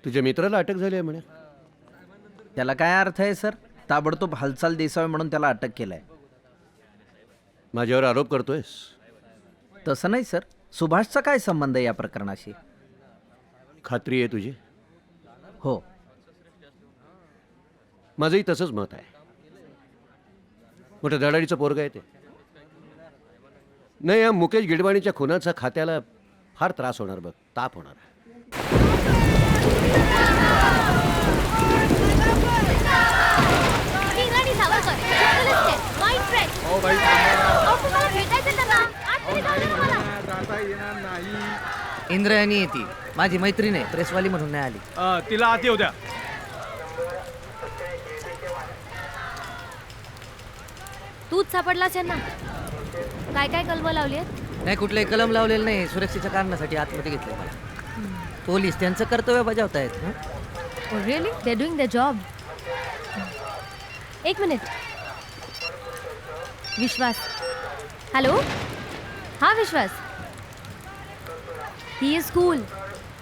तुझ्या मित्राला अटक झाली आहे म्हणे. त्याला काय अर्थ आहे सर? ताबडतोब हालचाल दिसावी म्हणून त्याला अटक केलंय. माझ्यावर आरोप करतोयस? तसं नाही सर. सुभाषचा काय संबंध आहे या प्रकरणाशी? खात्री आहे तुझी? हो. माझंही तसंच मत आहे. मोठ्या धडाडीचं पोरग आहे ते. नाही, या मुकेश गिडवाणीच्या खुनाचा खात्याला फार त्रास होणार बघ, ताप होणार. इंद्रायणी येते माझी मैत्रीण आहे, प्रेसवाली म्हणून नाही आली. तिला आत येऊ द्या. तूच सापडलास यांना? काय काय कलम लावली आहेत? नाही, कुठलंही कलम लावलेलं नाही. सुरक्षेच्या कारणासाठी आतमध्ये घेतलंय मला. पोलीस त्यांचं कर्तव्य बजावतायत. Really they doing the job. एक मिनिट. विश्वास. हॅलो. हा विश्वास. He is cool.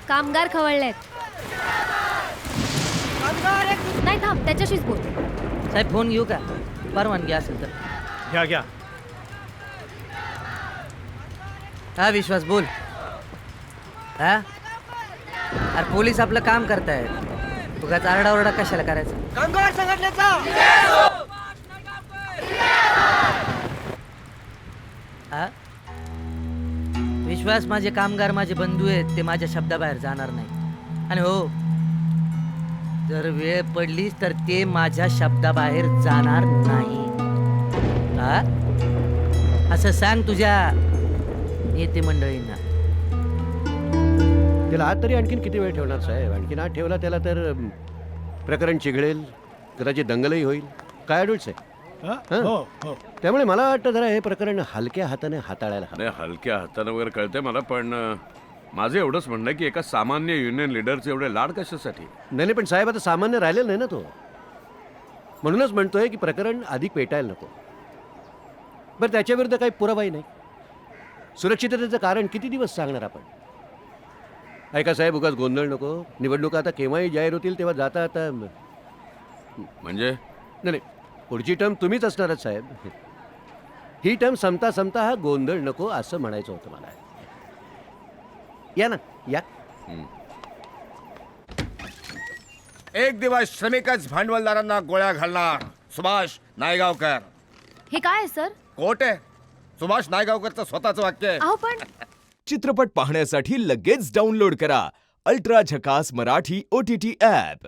कामगार खवळलेत. नाही थांब, त्याच्याशीच बोल. साहेब फोन घेऊ का? परवानगी असेल तर. घ्या घ्या. हा विश्वास बोल. हा अरे पोलीस आपलं काम करतायत. उगाच आरडाओरडा कशाला करायचा? कामगार संघटनेचा हा विश्वास. माझे कामगार माझे बंधू आहेत. ते माझ्या शब्दाबाहेर जाणार नाही. आणि हो, जर वेळ पडलीच तर ते माझ्या शब्दाबाहेर जाणार नाही. हा असं सांग तुझ्या नेते मंडळींना. त्याला आत तरी आणखीन किती वेळ ठेवणार साहेब? आणखीन आत ठेवला त्याला तर प्रकरण चिघळेल, कदाचित दंगलही होईल. काय अडूळच आहे. हो हो. त्यामुळे मला वाटतं जरा हे प्रकरण हलक्या हाताने हाताळायला हवं. नाही, हलक्या हातानं वगैरे कळतंय मला, पण माझं एवढंच म्हणणं आहे की एका सामान्य युनियन लीडरचे एवढे लाड कशासाठी? नाही, पण साहेब आता सामान्य राहिलेलं नाही ना तो. म्हणूनच म्हणतोय की प्रकरण अधिक पेटायला नको. बरं, त्याच्याविरुद्ध काही पुरावाही नाही. सुरक्षिततेचं कारण किती दिवस सांगणार आपण? ऐका साहेब, उगाच गोंधळ नको. निवडणुका आता केव्हाही जाहीर होतील तेव्हा जाता आता. म्हणजे नाही, पुढची टर्म तुम्हीच असणारच साहेब. ही टर्म संपता संपता हा गोंधळ नको असं म्हणायचं होतं मला. या ना, या. एक दिवस श्रमिकच भांडवलदारांना गोळ्या घालणार. सुभाष नायगावकर. हे काय आहे सर? कोट आहे. सुभाष नायगावकरचं स्वतःचं वाक्य आहे. अहो पण चित्रपट पाहण्यासाठी लगेच डाउनलोड करा अल्ट्रा झकास मराठी OTT ॲप.